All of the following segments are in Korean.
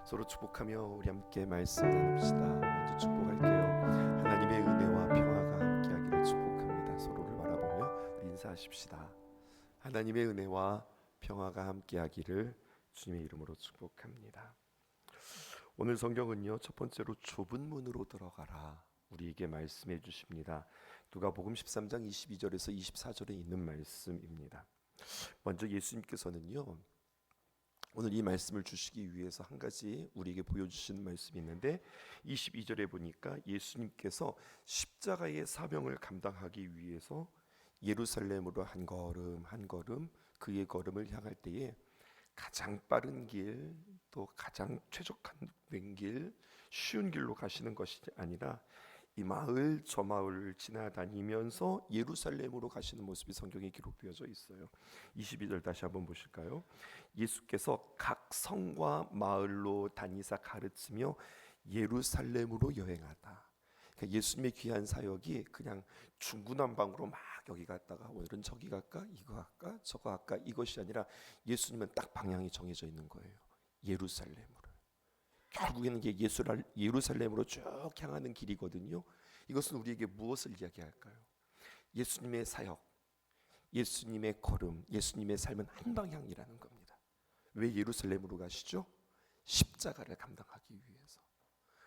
서로 축복하며 우리 함께 말씀 나눕시다. 먼저 축복할게요. 하나님의 은혜와 평화가 함께하기를 축복합니다. 서로를 바라보며 인사하십시다. 하나님의 은혜와 평화가 함께하기를 주님의 이름으로 축복합니다. 오늘 성경은요, 첫 번째로 좁은 문으로 들어가라 우리에게 말씀해 주십니다. 누가복음 13장 22절에서 24절에 있는 말씀입니다. 먼저 예수님께서는요, 오늘 이 말씀을 주시기 위해서 한 가지 우리에게 보여주시는 말씀이 있는데 22절에 보니까 예수님께서 십자가의 사명을 감당하기 위해서 예루살렘으로 한 걸음 한 걸음 그의 걸음을 향할 때에 가장 빠른 길, 또 가장 최적화된 길, 쉬운 길로 가시는 것이 아니라 이 마을 저 마을을 지나다니면서 예루살렘으로 가시는 모습이 성경에 기록되어져 있어요. 22절 다시 한번 보실까요? 예수께서 각 성과 마을로 다니사 가르치며 예루살렘으로 여행하다. 그러니까 예수님의 귀한 사역이 그냥 중구난방으로 막 여기 갔다가 오늘은 저기 갈까 이거 할까 저거 할까 이것이 아니라 예수님은 딱 방향이 정해져 있는 거예요. 예루살렘으로. 결국에는 이게 예루살렘으로 쭉 향하는 길이거든요. 이것은 우리에게 무엇을 이야기할까요? 예수님의 사역, 예수님의 걸음, 예수님의 삶은 한 방향이라는 겁니다. 왜 예루살렘으로 가시죠? 십자가를 감당하기 위해서.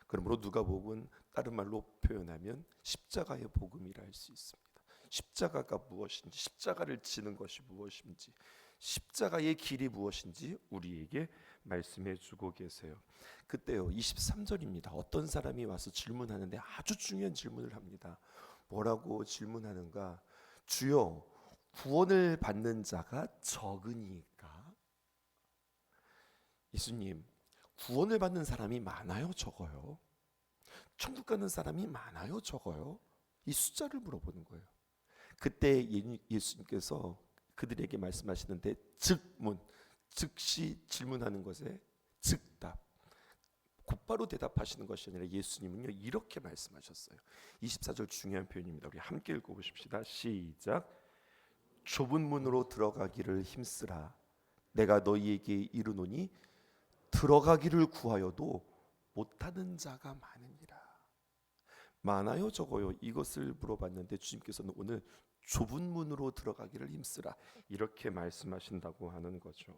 그러므로 누가복음은 다른 말로 표현하면 십자가의 복음이라 할 수 있습니다. 십자가가 무엇인지, 십자가를 지는 것이 무엇인지, 십자가의 길이 무엇인지 우리에게 말씀해 주고 계세요. 그때요 23절입니다. 어떤 사람이 와서 질문하는데 아주 중요한 질문을 합니다. 뭐라고 질문하는가? 주여, 구원을 받는 자가 적으니까? 예수님, 구원을 받는 사람이 많아요, 적어요? 천국 가는 사람이 많아요, 적어요? 이 숫자를 물어보는 거예요. 그때 예수님께서 그들에게 말씀하시는데 즉문, 즉시 질문하는 것에 즉답, 곧바로 대답하시는 것이 아니라 예수님은요 이렇게 말씀하셨어요. 24절 중요한 표현입니다. 우리 함께 읽어보십시다. 시작. 좁은 문으로 들어가기를 힘쓰라. 내가 너희에게 이르노니 들어가기를 구하여도 못하는 자가 많으니라. 많아요 적어요? 이것을 물어봤는데 주님께서는 오늘 좁은 문으로 들어가기를 힘쓰라 이렇게 말씀하신다고 하는 거죠.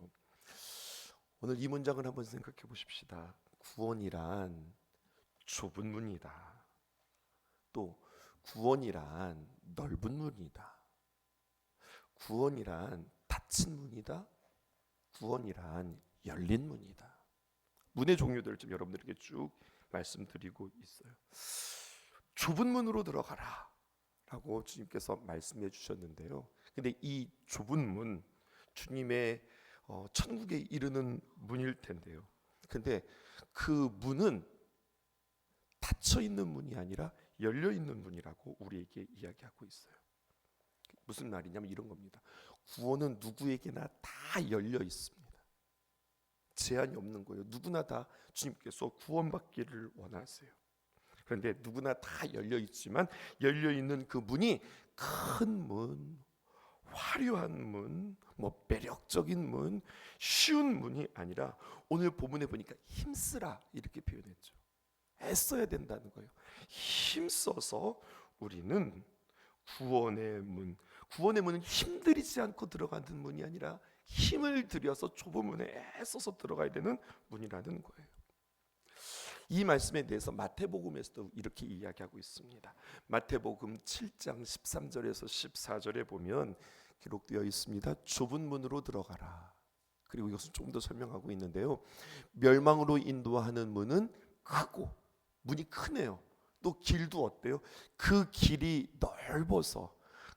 오늘 이 문장을 한번 생각해 보십시다. 구원이란 좁은 문이다. 또 구원이란 넓은 문이다. 구원이란 닫힌 문이다. 구원이란 열린 문이다. 문의 종류들을 좀 여러분들에게 쭉 말씀드리고 있어요. 좁은 문으로 들어가라 라고 주님께서 말씀해 주셨는데요. 근데 이 좁은 문, 주님의 천국에 이르는 문일 텐데요. 근데 그 문은 닫혀 있는 문이 아니라 열려 있는 문이라고 우리에게 이야기하고 있어요. 무슨 말이냐면 이런 겁니다. 구원은 누구에게나 다 열려 있습니다. 제한이 없는 거예요. 누구나 다 주님께서 구원받기를 원하세요. 그런데 누구나 다 열려 있지만 열려 있는 그 문이 큰 문, 화려한 문, 뭐 매력적인 문, 쉬운 문이 아니라 오늘 본문에 보니까 힘쓰라 이렇게 표현했죠. 애써야 된다는 거예요. 힘써서 우리는 구원의 문, 구원의 문은 힘들이지 않고 들어가는 문이 아니라 힘을 들여서 좁은 문에 애써서 들어가야 되는 문이라는 거예요. 이 말씀에 대해서 마태복음에서도 이렇게 이야기하고 있습니다. 마태복음 7장 13절에서 14절에 보면 기록되어 있습니다. 좁은 문으로 들어가라. 그리고 이것은 조금 더 설명하고 있는데요. 멸망으로 인도하는 문은 크고 문이 크네요. 또 길도 어때요? 그 길이 넓어서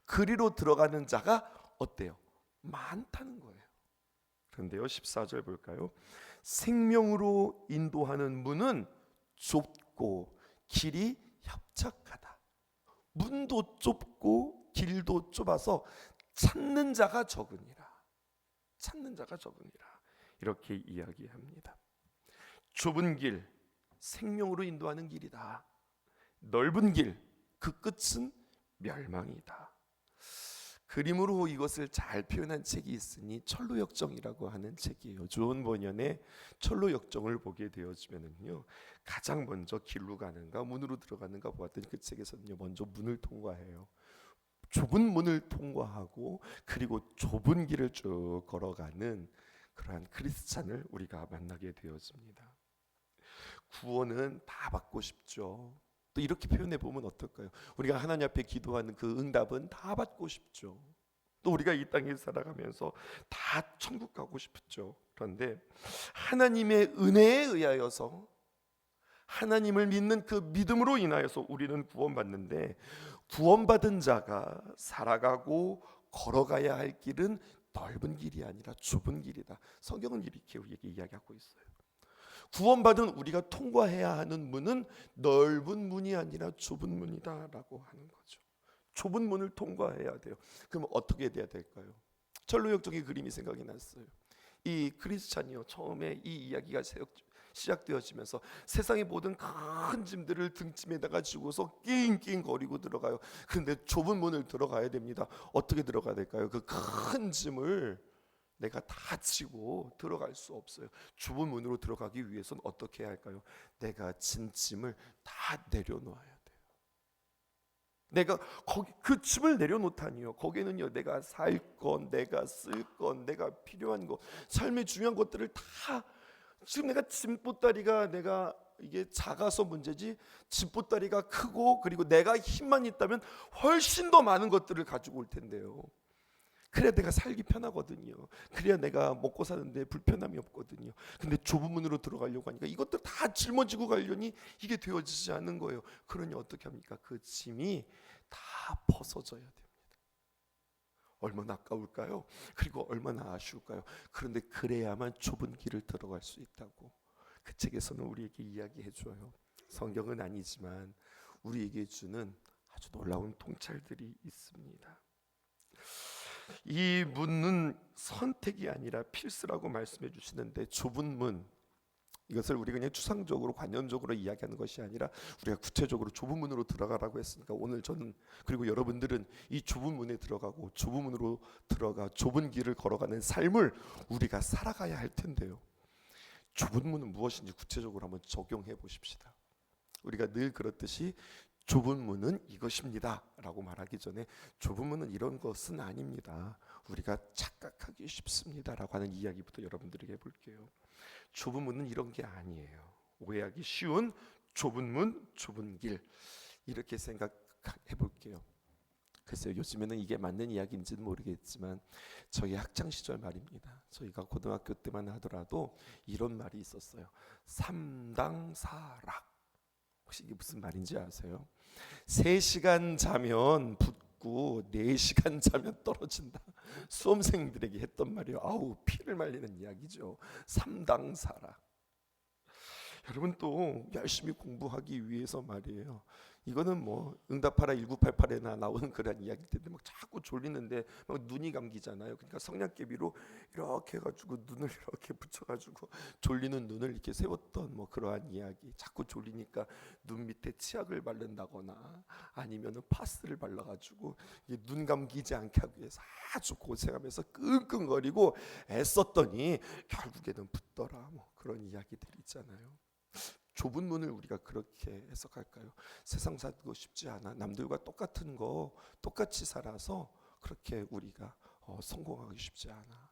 그리로 들어가는 자가 어때요? 많다는 거예요. 그런데요 14절 볼까요? 생명으로 인도하는 문은 좁고 길이 협착하다. 문도 좁고 길도 좁아서 찾는 자가 적으니라. 찾는 자가 적으니라. 이렇게 이야기합니다. 좁은 길, 생명으로 인도하는 길이다. 넓은 길, 그 끝은 멸망이다. 그림으로 이것을 잘 표현한 책이 있으니 철로역정이라고 하는 책이에요. 존 버년의 철로역정을 보게 되어지면은요, 가장 먼저 길로 가는가 문으로 들어가는가 보았더니 그 책에서는요, 먼저 문을 통과해요. 좁은 문을 통과하고 그리고 좁은 길을 쭉 걸어가는 그러한 크리스찬을 우리가 만나게 되어집니다. 구원은 다 받고 싶죠. 또 이렇게 표현해 보면 어떨까요? 우리가 하나님 앞에 기도하는 그 응답은 다 받고 싶죠. 또 우리가 이 땅에 살아가면서 다 천국 가고 싶죠. 그런데 하나님의 은혜에 의하여서, 하나님을 믿는 그 믿음으로 인하여서 우리는 구원받는데, 구원받은 자가 살아가고 걸어가야 할 길은 넓은 길이 아니라 좁은 길이다. 성경은 이렇게 우리에게 이야기하고 있어요. 구원받은 우리가 통과해야 하는 문은 넓은 문이 아니라 좁은 문이다라고 하는 거죠. 좁은 문을 통과해야 돼요. 그럼 어떻게 돼야 될까요? 철로역정의 그림이 생각이 났어요. 이 크리스찬이요, 처음에 이 이야기가 시작되어지면서 세상의 모든 큰 짐들을 등짐에다가 지고서 낑낑거리고 들어가요. 그런데 좁은 문을 들어가야 됩니다. 어떻게 들어가야 될까요? 그 큰 짐을 내가 다 지고 들어갈 수 없어요. 좁은 문으로 들어가기 위해서는 어떻게 해야 할까요? 내가 진 짐을 다 내려놓아야 돼요. 내가 그 짐을 내려놓다니요, 거기에는요, 내가 살 것, 내가 쓸 것, 내가 필요한 것, 삶의 중요한 것들을 다, 지금 내가 짐보따리가 내가 이게 작아서 문제지, 짐보따리가 크고 그리고 내가 힘만 있다면 훨씬 더 많은 것들을 가지고 올 텐데요. 그래야 내가 살기 편하거든요. 그래야 내가 먹고 사는데 불편함이 없거든요. 근데 좁은 문으로 들어가려고 하니까 이것들 다 짊어지고 가려니 이게 되어지지 않는 거예요. 그러니 어떻게 합니까? 그 짐이 다 벗어져야 됩니다. 얼마나 아까울까요? 그리고 얼마나 아쉬울까요? 그런데 그래야만 좁은 길을 들어갈 수 있다고 그 책에서는 우리에게 이야기해 줘요. 성경은 아니지만 우리에게 주는 아주 놀라운 통찰들이 있습니다. 이 문은 선택이 아니라 필수라고 말씀해 주시는데, 좁은 문, 이것을 우리가 그냥 추상적으로 관념적으로 이야기하는 것이 아니라 우리가 구체적으로 좁은 문으로 들어가라고 했으니까, 오늘 저는 그리고 여러분들은 이 좁은 문에 들어가고 좁은 문으로 들어가 좁은 길을 걸어가는 삶을 우리가 살아가야 할 텐데요, 좁은 문은 무엇인지 구체적으로 한번 적용해 보십시다. 우리가 늘 그렇듯이 좁은 문은 이것입니다 라고 말하기 전에, 좁은 문은 이런 것은 아닙니다, 우리가 착각하기 쉽습니다 라고 하는 이야기부터 여러분들에게 해볼게요. 좁은 문은 이런 게 아니에요. 오해하기 쉬운 좁은 문, 좁은 길, 이렇게 생각해 볼게요. 글쎄요, 요즘에는 이게 맞는 이야기인지는 모르겠지만 저희 학창시절 말입니다. 저희가 고등학교 때만 하더라도 이런 말이 있었어요. 삼당사락. 혹시 이게 무슨 말인지 아세요? 3시간 자면 붙고 4시간 자면 떨어진다. 수험생들에게 했던 말이에요. 아우, 피를 말리는 이야기죠. 삼당사락. 여러분, 또 열심히 공부하기 위해서 말이에요, 이거는 뭐 응답하라 1988에나 나오는 그런 이야기일 텐데, 막 자꾸 졸리는데 막 눈이 감기잖아요. 그러니까 성냥개비로 이렇게 해가지고 눈을 이렇게 붙여가지고 졸리는 눈을 이렇게 세웠던 뭐 그러한 이야기. 자꾸 졸리니까 눈 밑에 치약을 바른다거나 아니면은 파스를 발라가지고 눈 감기지 않게 하기 위해서 아주 고생하면서 끙끙거리고 애썼더니 결국에는 붙더라, 뭐 그런 이야기들이 있잖아요. 좁은 문을 우리가 그렇게 해석할까요? 세상 살고 싶지 않아, 남들과 똑같은 거 똑같이 살아서 그렇게 우리가 성공하기 쉽지 않아.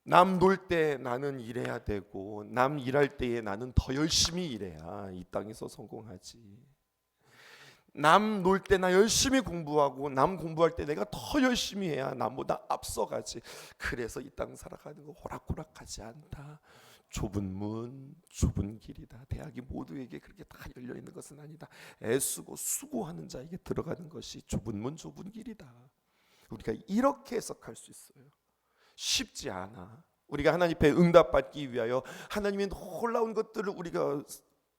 남 놀 때 나는 일해야 되고, 남 일할 때에 나는 더 열심히 일해야 이 땅에서 성공하지. 남 놀 때 나 열심히 공부하고, 남 공부할 때 내가 더 열심히 해야 남보다 앞서가지. 그래서 이 땅 살아가는 거 호락호락하지 않다. 좁은 문, 좁은 길이다. 대학이 모두에게 그렇게 다 열려 있는 것은 아니다. 애쓰고 수고하는 자에게 들어가는 것이 좁은 문, 좁은 길이다. 우리가 이렇게 해석할 수 있어요. 쉽지 않아. 우리가 하나님 앞에 응답받기 위하여 하나님의 놀라운 것들을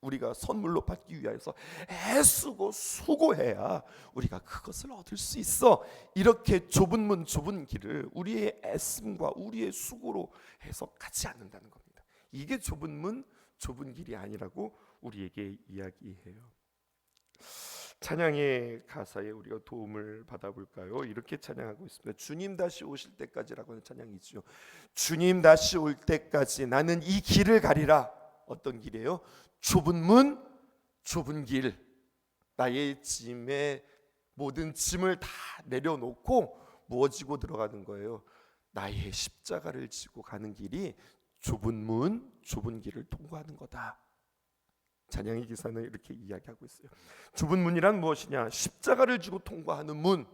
우리가 선물로 받기 위해서 애쓰고 수고해야 우리가 그것을 얻을 수 있어. 이렇게 좁은 문, 좁은 길을 우리의 애씀과 우리의 수고로 해석하지 않는다는 겁니다. 이게 좁은 문, 좁은 길이 아니라고 우리에게 이야기해요. 찬양의 가사에 우리가 도움을 받아볼까요? 이렇게 찬양하고 있습니다. 주님 다시 오실 때까지라고 하는 찬양이죠. 주님 다시 올 때까지 나는 이 길을 가리라. 어떤 길이에요? 좁은 문, 좁은 길. 나의 짐에 모든 짐을 다 내려놓고 무어지고 들어가는 거예요. 나의 십자가를 지고 가는 길이 좁은 문, 좁은 길을 통과하는 거다. 찬양의 기사는 이렇게 이야기하고 있어요. 좁은 문이란 무엇이냐? 십자가를 지고 통과하는 문.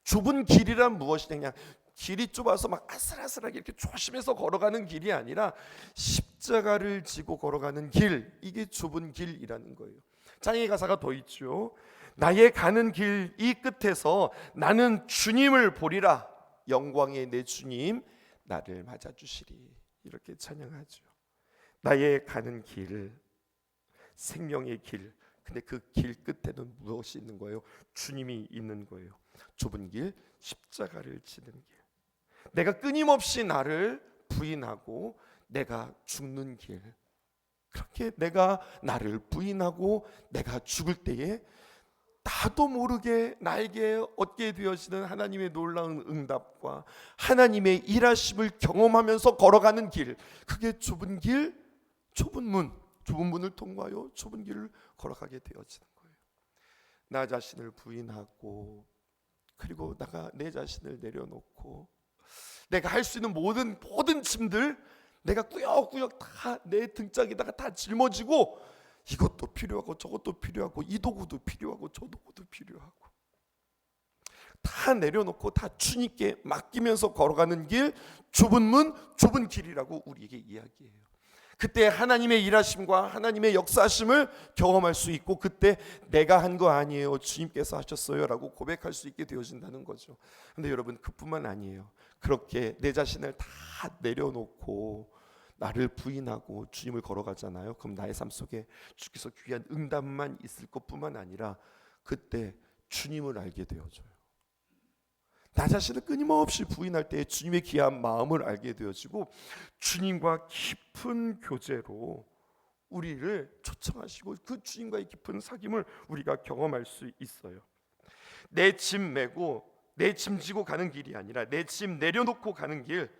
좁은 길이란 무엇이냐? 그냥 길이 좁아서 막 아슬아슬하게 이렇게 조심해서 걸어가는 길이 아니라 십자가를 지고 걸어가는 길. 이게 좁은 길이라는 거예요. 찬양의 가사가 더 있죠. 나의 가는 길 이 끝에서 나는 주님을 보리라. 영광의 내 주님 나를 맞아주시리. 이렇게 찬양하죠. 나의 가는 길, 생명의 길. 근데 그 길 끝에는 무엇이 있는 거예요? 주님이 있는 거예요. 좁은 길, 십자가를 지는 길. 내가 끊임없이 나를 부인하고 내가 죽는 길. 그렇게 내가 나를 부인하고 내가 죽을 때에 나도 모르게 나에게 얻게 되어지는 하나님의 놀라운 응답과 하나님의 일하심을 경험하면서 걸어가는 길. 그게 좁은 길, 좁은 문. 좁은 문을 통과하여 좁은 길을 걸어가게 되어지는 거예요. 나 자신을 부인하고 그리고 내 자신을 내려놓고 내가 할 수 있는 모든 짐들 내가 꾸역꾸역 다 내 등짝에다가 다 짊어지고 이것도 필요하고 저것도 필요하고 이 도구도 필요하고 저 도구도 필요하고 다 내려놓고 다 주님께 맡기면서 걸어가는 길, 좁은 문, 좁은 길이라고 우리에게 이야기해요. 그때 하나님의 일하심과 하나님의 역사하심을 경험할 수 있고 그때 내가 한 거 아니에요, 주님께서 하셨어요 라고 고백할 수 있게 되어진다는 거죠. 근데 여러분, 그뿐만 아니에요. 그렇게 내 자신을 다 내려놓고 나를 부인하고 주님을 걸어가잖아요. 그럼 나의 삶 속에 주께서 귀한 응답만 있을 것뿐만 아니라 그때 주님을 알게 되어져요. 나 자신을 끊임없이 부인할 때 주님의 귀한 마음을 알게 되어지고 주님과 깊은 교제로 우리를 초청하시고 그 주님과의 깊은 사귐을 우리가 경험할 수 있어요. 내 짐 메고 내 짐 지고 가는 길이 아니라 내 짐 내려놓고 가는 길.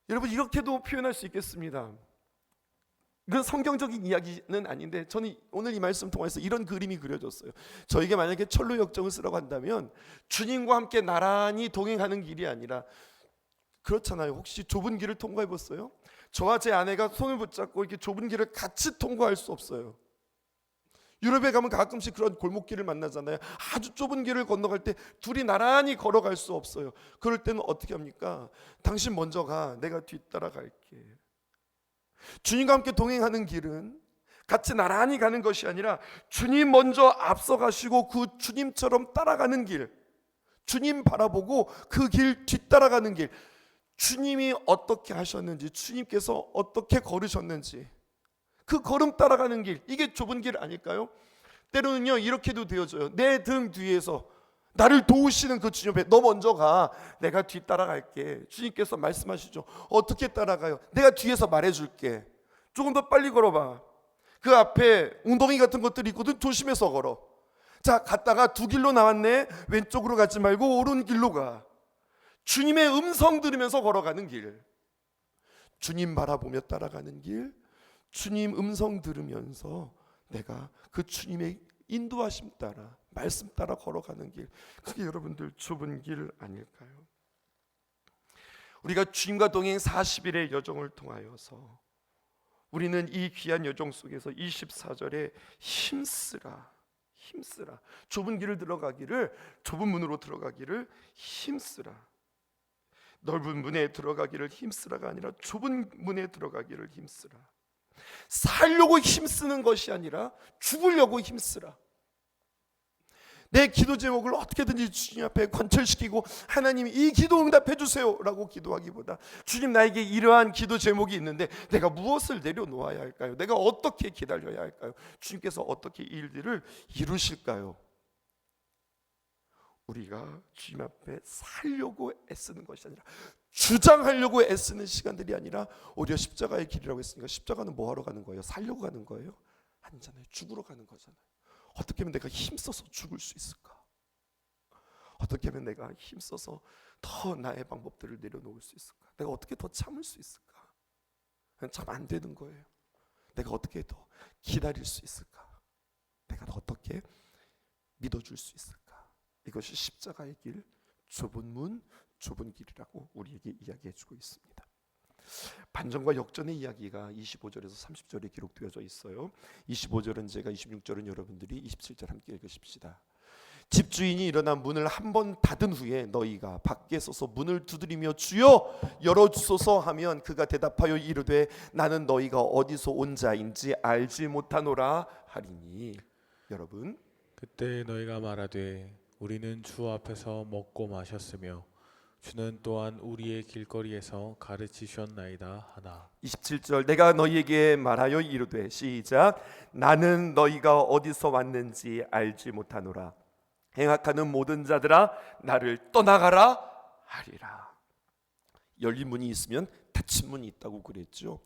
여러분, 이렇게도 표현할 수 있겠습니다. 이건 성경적인 이야기는 아닌데 저는 오늘 이 말씀 통해서 이런 그림이 그려졌어요. 저에게 만약에 철로 역정을 쓰라고 한다면 주님과 함께 나란히 동행하는 길이 아니라, 그렇잖아요. 혹시 좁은 길을 통과해 봤어요? 저와 제 아내가 손을 붙잡고 이렇게 좁은 길을 같이 통과할 수 없어요. 유럽에 가면 가끔씩 그런 골목길을 만나잖아요. 아주 좁은 길을 건너갈 때 둘이 나란히 걸어갈 수 없어요. 그럴 때는 어떻게 합니까? 당신 먼저 가, 내가 뒤따라갈게. 주님과 함께 동행하는 길은 같이 나란히 가는 것이 아니라 주님 먼저 앞서가시고 그 주님처럼 따라가는 길, 주님 바라보고 그 길 뒤따라가는 길, 주님이 어떻게 하셨는지, 주님께서 어떻게 걸으셨는지 그 걸음 따라가는 길, 이게 좁은 길 아닐까요? 때로는요 이렇게도 되어져요. 내 등 뒤에서 나를 도우시는 그 주님 앞에 너 먼저 가, 내가 뒤 따라갈게. 주님께서 말씀하시죠. 어떻게 따라가요? 내가 뒤에서 말해줄게. 조금 더 빨리 걸어봐. 그 앞에 웅덩이 같은 것들이 있거든. 조심해서 걸어. 자, 갔다가 두 길로 나왔네. 왼쪽으로 가지 말고 오른길로 가. 주님의 음성 들으면서 걸어가는 길, 주님 바라보며 따라가는 길, 주님 음성 들으면서 내가 그 주님의 인도하심 따라, 말씀 따라 걸어가는 길, 그게 여러분들 좁은 길 아닐까요? 우리가 주님과 동행 40일의 여정을 통하여서 우리는 이 귀한 여정 속에서 24절에 힘쓰라, 좁은 길을 들어가기를, 좁은 문으로 들어가기를 힘쓰라. 넓은 문에 들어가기를 힘쓰라가 아니라 좁은 문에 들어가기를 힘쓰라. 살려고 힘쓰는 것이 아니라 죽으려고 힘쓰라. 내 기도 제목을 어떻게든지 주님 앞에 관철시키고 하나님 이 기도 응답해 주세요 라고 기도하기보다, 주님 나에게 이러한 기도 제목이 있는데 내가 무엇을 내려놓아야 할까요? 내가 어떻게 기다려야 할까요? 주님께서 어떻게 이 일들을 이루실까요? 우리가 주님 앞에 살려고 애쓰는 것이 아니라, 주장하려고 애쓰는 시간들이 아니라 오히려 십자가의 길이라고 했으니까, 십자가는 뭐 하러 가는 거예요? 살려고 가는 거예요? 아니잖아요. 죽으러 가는 거잖아요. 어떻게 하면 내가 힘써서 죽을 수 있을까? 어떻게 하면 내가 힘써서 더 나의 방법들을 내려놓을 수 있을까? 내가 어떻게 더 참을 수 있을까? 참 안 되는 거예요. 내가 어떻게 더 기다릴 수 있을까? 내가 어떻게 믿어줄 수 있을까? 이것이 십자가의 길, 좁은 문, 좁은 길이라고 우리에게 이야기해주고 있습니다. 반전과 역전의 이야기가 25절에서 30절에 기록되어져 있어요. 25절은 제가, 26절은 여러분들이, 27절 함께 읽으십시다. 집주인이 일어나 문을 한 번 닫은 후에 너희가 밖에 서서 문을 두드리며 주여 열어주소서 하면 그가 대답하여 이르되 나는 너희가 어디서 온 자인지 알지 못하노라 하리니. 여러분, 그때 너희가 말하되 우리는 주 앞에서 먹고 마셨으며 주는 또한 우리의 길거리에서 가르치셨나이다 하나. 27절 내가 너희에게 말하여 이르되, 시작, 나는 너희가 어디서 왔는지 알지 못하노라. 행악하는 모든 자들아 나를 떠나가라 하리라. 열린 문이 있으면 닫힌 문이 있다고 그랬죠.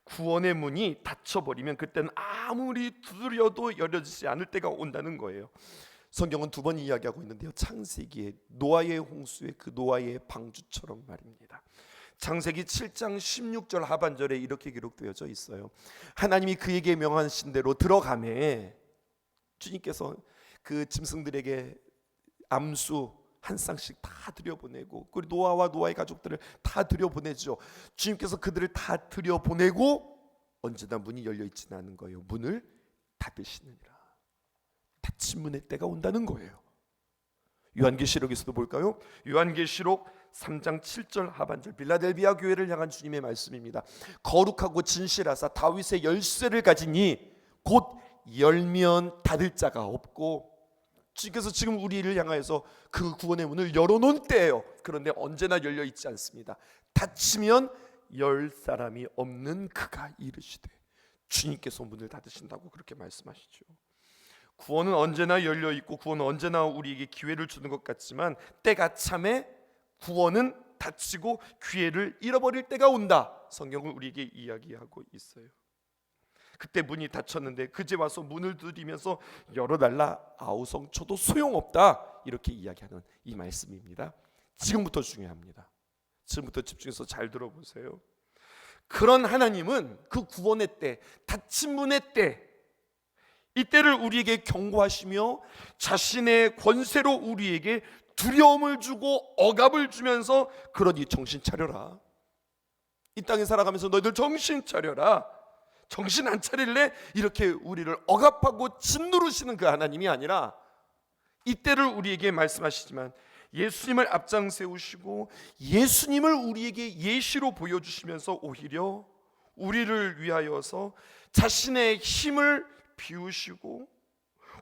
구원의 문이 닫혀버리면 그때는 아무리 두드려도 열려지지 않을 때가 온다는 거예요. 성경은 두 번 이야기하고 있는데요. 창세기에 노아의 홍수의 그 노아의 방주처럼 말입니다. 창세기 7장 16절 하반절에 이렇게 기록되어져 있어요. 하나님이 그에게 명하신 대로 들어가매 주님께서 그 짐승들에게 암수 한 쌍씩 다 들여보내고, 그리고 노아와 노아의 가족들을 다 들여보내죠. 주님께서 그들을 다 들여보내고 언제나 문이 열려있지는 않은 거예요. 문을 닫으시느니라. 닫힌 문의 때가 온다는 거예요. 요한계시록에서도 볼까요? 요한계시록 3장 7절 하반절, 빌라델비아 교회를 향한 주님의 말씀입니다. 거룩하고 진실하사 다윗의 열쇠를 가지니 곧 열면 닫을 자가 없고, 주님께서 지금 우리를 향하여서 그 구원의 문을 열어놓은 때예요. 그런데 언제나 열려있지 않습니다. 닫히면 열 사람이 없는 그가 이르시되, 주님께서 문을 닫으신다고 그렇게 말씀하시죠. 구원은 언제나 열려있고 구원은 언제나 우리에게 기회를 주는 것 같지만 때가 참에 구원은 닫히고 기회를 잃어버릴 때가 온다. 성경은 우리에게 이야기하고 있어요. 그때 문이 닫혔는데 그제 와서 문을 두드리면서 열어달라 아우성쳐도 소용없다, 이렇게 이야기하는 이 말씀입니다. 지금부터 중요합니다. 지금부터 집중해서 잘 들어보세요. 그런 하나님은 그 구원의 때, 닫힌 문의 때, 이때를 우리에게 경고하시며 자신의 권세로 우리에게 두려움을 주고 억압을 주면서, 그러니 정신 차려라. 이 땅에 살아가면서 너희들 정신 차려라. 정신 안 차릴래? 이렇게 우리를 억압하고 짓누르시는 그 하나님이 아니라, 이때를 우리에게 말씀하시지만 예수님을 앞장 세우시고 예수님을 우리에게 예시로 보여주시면서 오히려 우리를 위하여서 자신의 힘을 비우시고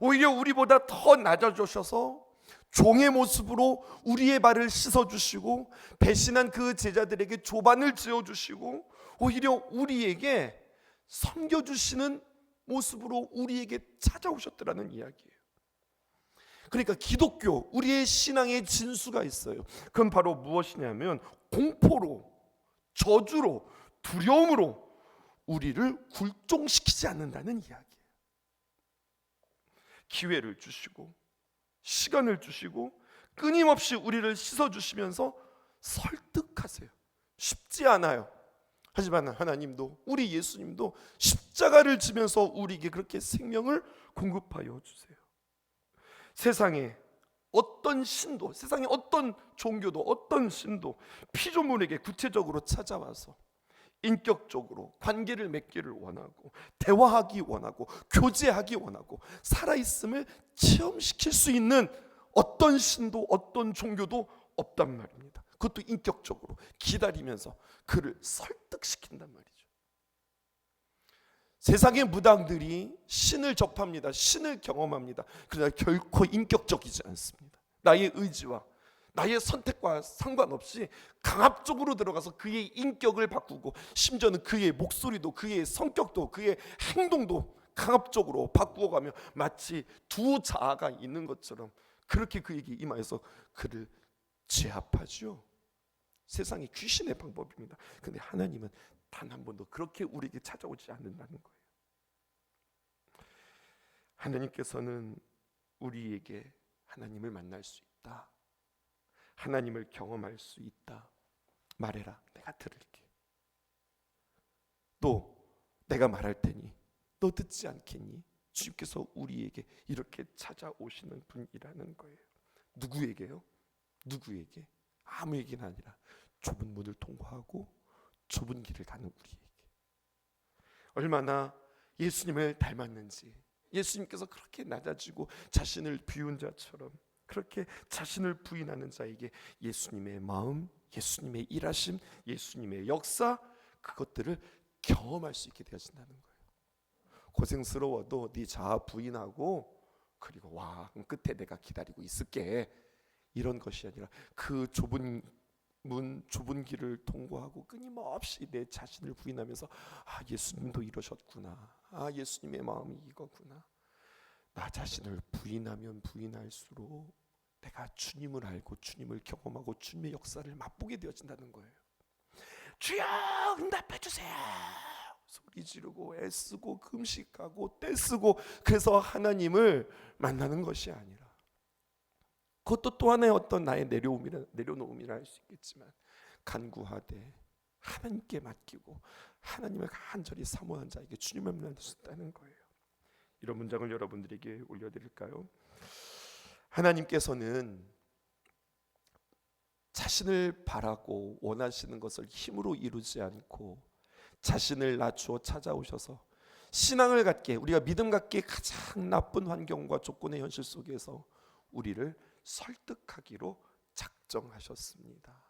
오히려 우리보다 더 낮아지셔서 종의 모습으로 우리의 발을 씻어주시고 배신한 그 제자들에게 조반을 지어주시고 오히려 우리에게 섬겨주시는 모습으로 우리에게 찾아오셨더라는 이야기예요. 그러니까 기독교, 우리의 신앙의 진수가 있어요. 그건 바로 무엇이냐면 공포로, 저주로, 두려움으로 우리를 굴종시키지 않는다는 이야기예요. 기회를 주시고 시간을 주시고 끊임없이 우리를 씻어주시면서 설득하세요. 쉽지 않아요. 하지만 하나님도, 우리 예수님도 십자가를 지면서 우리에게 그렇게 생명을 공급하여 주세요. 세상에 어떤 신도, 세상에 어떤 종교도, 어떤 신도 피조물에게 구체적으로 찾아와서 인격적으로 관계를 맺기를 원하고 대화하기 원하고 교제하기 원하고 살아있음을 체험시킬 수 있는 어떤 신도, 어떤 종교도 없단 말입니다. 그것도 인격적으로 기다리면서 그를 설득시킨단 말이죠. 세상의 무당들이 신을 접합니다. 신을 경험합니다. 그러나 결코 인격적이지 않습니다. 나의 의지와 나의 선택과 상관없이 강압적으로 들어가서 그의 인격을 바꾸고 심지어는 그의 목소리도, 그의 성격도, 그의 행동도 강압적으로 바꾸어가며 마치 두 자아가 있는 것처럼 그렇게 그에게 임하여서 그를 제압하죠. 세상이 귀신의 방법입니다. 그런데 하나님은 단 한 번도 그렇게 우리에게 찾아오지 않는다는 거예요. 하나님께서는 우리에게 하나님을 만날 수 있다, 하나님을 경험할 수 있다. 말해라, 내가 들을게. 또 내가 말할 테니 너 듣지 않겠니? 주님께서 우리에게 이렇게 찾아오시는 분이라는 거예요. 누구에게요? 누구에게? 아무에게나 아니라 좁은 문을 통과하고 좁은 길을 가는 우리에게. 얼마나 예수님을 닮았는지, 예수님께서 그렇게 낮아지고 자신을 비운 자처럼 그렇게 자신을 부인하는 자에게 예수님의 마음, 예수님의 일하심, 예수님의 역사, 그것들을 경험할 수 있게 되어진다는 거예요. 고생스러워도 네 자아 부인하고 그리고 와, 그럼 끝에 내가 기다리고 있을게, 이런 것이 아니라 그 좁은 문, 좁은 길을 통과하고 끊임없이 내 자신을 부인하면서 아, 예수님도 이러셨구나, 아, 예수님의 마음이 이거구나. 나 자신을 부인하면 부인할수록 내가 주님을 알고 주님을 경험하고 주님의 역사를 맛보게 되어진다는 거예요. 주여 응답해 주세요 소리 지르고 애쓰고 금식하고 떼쓰고, 그래서 하나님을 만나는 것이 아니라, 그것도 또 하나의 어떤 나의 내려놓음이라 할 수 있겠지만, 간구하되 하나님께 맡기고 하나님을 간절히 사모하는 자에게 주님을 만날 수 있다는 거예요. 이런 문장을 여러분들에게 올려드릴까요? 하나님께서는 자신을 바라고 원하시는 것을 힘으로 이루지 않고 자신을 낮추어 찾아오셔서 신앙을 갖게, 우리가 믿음 갖기에 가장 나쁜 환경과 조건의 현실 속에서 우리를 설득하기로 작정하셨습니다.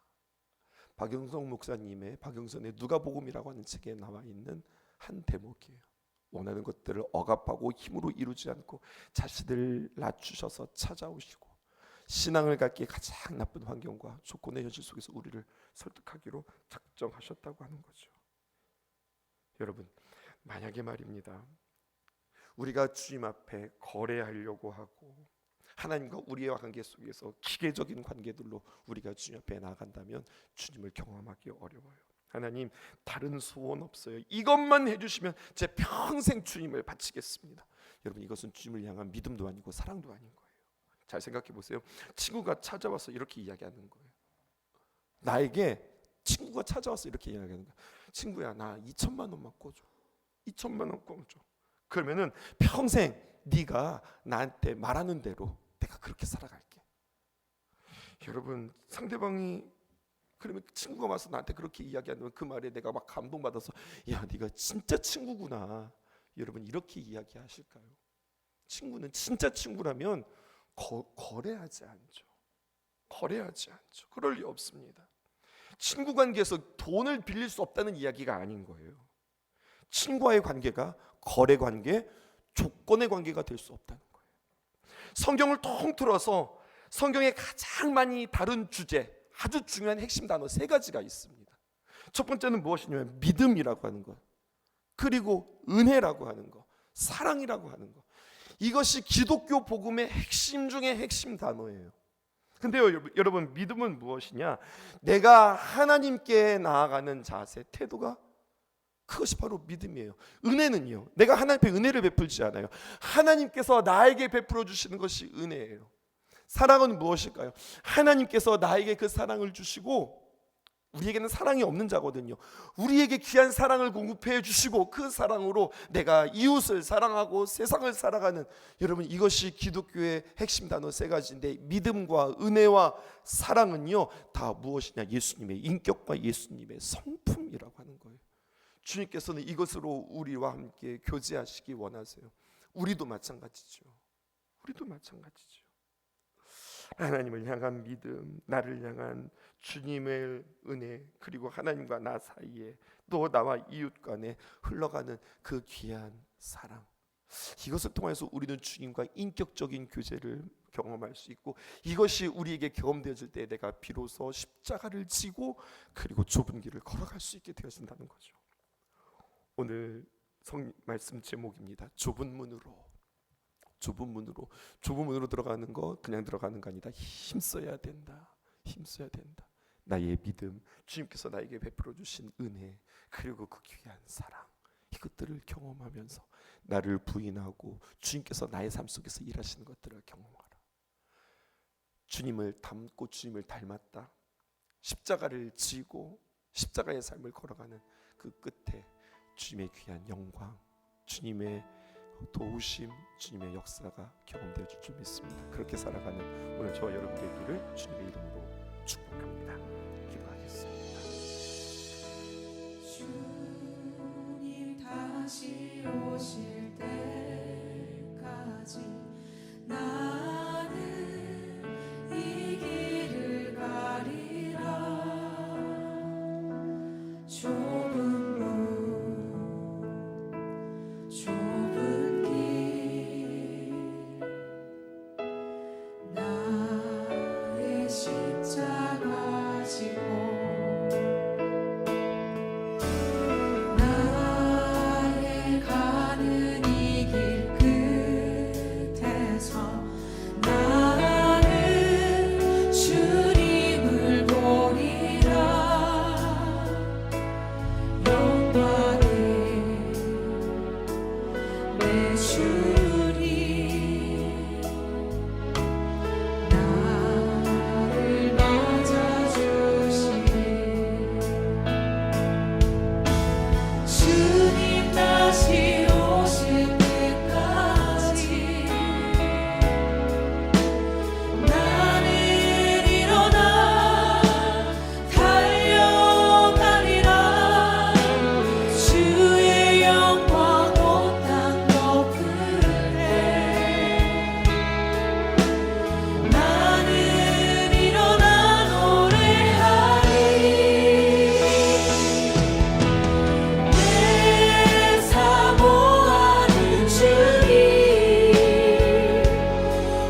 박영성 목사님의 박영선의 누가복음이라고 하는 책에 나와 있는 한 대목이에요. 원하는 것들을 억압하고 힘으로 이루지 않고 자신을 낮추셔서 찾아오시고 신앙을 갖기에 가장 나쁜 환경과 조건의 현실 속에서 우리를 설득하기로 작정하셨다고 하는 거죠. 여러분, 만약에 말입니다, 우리가 주님 앞에 거래하려고 하고 하나님과 우리의 관계 속에서 기계적인 관계들로 우리가 주님 앞에 나아간다면 주님을 경험하기 어려워요. 하나님, 다른 소원 없어요. 이것만 해주시면 제 평생 주님을 바치겠습니다. 여러분, 이것은 주님을 향한 믿음도 아니고 사랑도 아닌 거예요. 잘 생각해 보세요. 친구가 찾아와서 이렇게 이야기하는 거예요. 나에게 친구가 찾아와서 이렇게 이야기하는 거예요. 친구야, 나 2천만 원만 꿔줘. 2천만 원 꿔줘. 그러면은 평생 네가 나한테 말하는 대로 내가 그렇게 살아갈게. 여러분, 상대방이 그러면 친구가 와서 나한테 그렇게 이야기하면 그 말에 내가 막 감동받아서 야, 네가 진짜 친구구나, 여러분 이렇게 이야기하실까요? 친구는 진짜 친구라면 거래하지 않죠. 거래하지 않죠. 그럴 리 없습니다. 친구 관계에서 돈을 빌릴 수 없다는 이야기가 아닌 거예요. 친구와의 관계가 거래 관계, 조건의 관계가 될 수 없다는 거예요. 성경을 통틀어서 성경에 가장 많이 다룬 주제, 아주 중요한 핵심 단어 3가지가 있습니다. 첫 번째는 무엇이냐면 믿음이라고 하는 것, 그리고 은혜라고 하는 것, 사랑이라고 하는 것. 이것이 기독교 복음의 핵심 중에 핵심 단어예요. 근데요, 여러분, 믿음은 무엇이냐? 내가 하나님께 나아가는 자세, 태도가, 그것이 바로 믿음이에요. 은혜는요, 내가 하나님 앞에 은혜를 베풀지 않아요. 하나님께서 나에게 베풀어 주시는 것이 은혜예요. 사랑은 무엇일까요? 하나님께서 나에게 그 사랑을 주시고, 우리에게는 사랑이 없는 자거든요. 우리에게 귀한 사랑을 공급해 주시고 그 사랑으로 내가 이웃을 사랑하고 세상을 살아가는, 여러분, 이것이 기독교의 핵심 단어 3가지인데, 믿음과 은혜와 사랑은요 다 무엇이냐? 예수님의 인격과 예수님의 성품이라고 하는 거예요. 주님께서는 이것으로 우리와 함께 교제하시기 원하세요. 우리도 마찬가지죠. 우리도 마찬가지죠. 하나님을 향한 믿음, 나를 향한 주님의 은혜, 그리고 하나님과 나 사이에, 또 나와 이웃 간에 흘러가는 그 귀한 사랑, 이것을 통해서 우리는 주님과 인격적인 교제를 경험할 수 있고, 이것이 우리에게 경험되어질 때 내가 비로소 십자가를 지고 그리고 좁은 길을 걸어갈 수 있게 되어진다는 거죠. 오늘 말씀 제목입니다. 좁은 문으로. 좁은 문으로 들어가는 거 그냥 들어가는 거 아니다. 힘써야 된다. 힘써야 된다. 나의 믿음, 주님께서 나에게 베풀어 주신 은혜, 그리고 그 귀한 사랑, 이것들을 경험하면서 나를 부인하고 주님께서 나의 삶 속에서 일하시는 것들을 경험하라. 주님을 닮고 주님을 닮았다. 십자가를 지고 십자가의 삶을 걸어가는 그 끝에 주님의 귀한 영광, 주님의 도우심, 주님의 역사가 경험되어 줄 줄 믿습니다. 그렇게 살아가는 오늘 저와 여러분 되기를 주님의 이름으로 축복합니다. 기도하겠습니다. 주님 다시 오실 때까지 나는 이 길을 가리라. 좁은 문 좁은 길 나의 십자가 지고 나의 가는 이 길 끝에서 나는 주님을 보리라. 영광의 내 주님 나를 맞아주시니 주님 다시 오실 때까지 나는 일어나 달려가리라. 주의 영광 온 땅 덮을 때 나는 일어나 노래하리. 내 사모하는 주님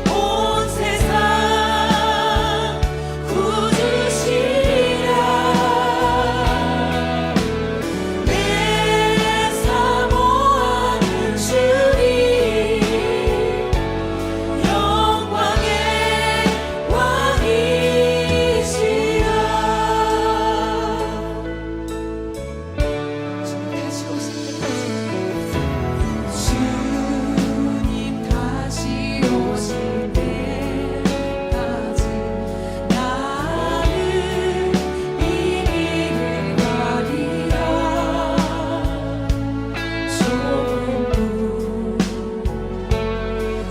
온 세상 구주시라. 내 사모하는 주님 영광의 왕이시라. 주님 다시 오실 때까지 나는 이 길을 가리라. 좁은 문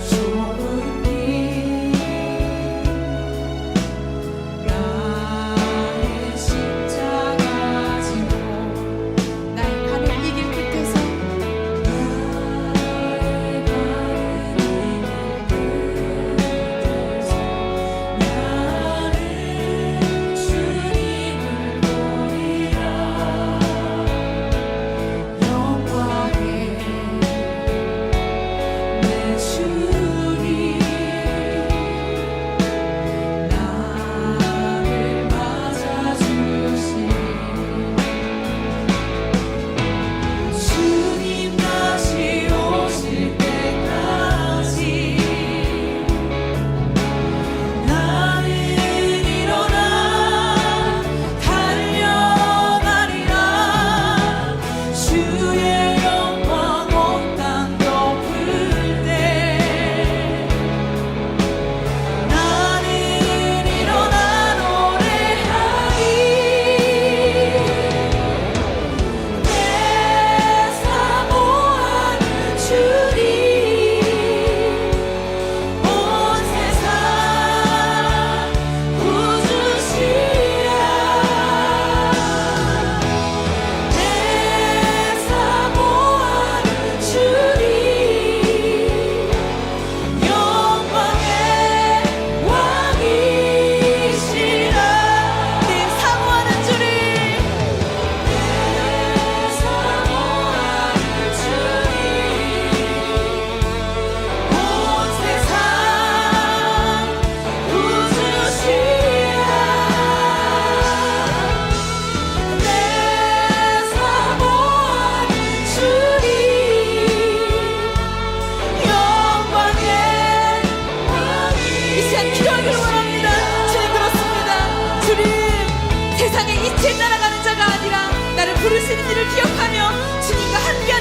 좁은 길 나의 십자가 지고 나의 가는 이 길 끝에서 나의 가는 이 길 끝에서 나는 주님을 보리라. 영광의 내 주님 나를 맞아주시니 주님 다시 오실 때까지 나는 일어나 달려가리라. 주의 영광 온 땅 덮을 때 나는 일어나 노래하리. 내 사모하는 주님 온 세상 구주시라. 내 사모하는 주님 영광의 왕이시라. 내 사모하는 주님 내 사모하는 주님 온 세상 구주시라. 내 사모하는 주님 영광의 왕이 이 시간 기도하기를 원합니다. 주님 그렇습니다. 주님 세상의 이치에 따라가는 자가 아니라 나를 부르시는 일을 기억하며 주님과 함께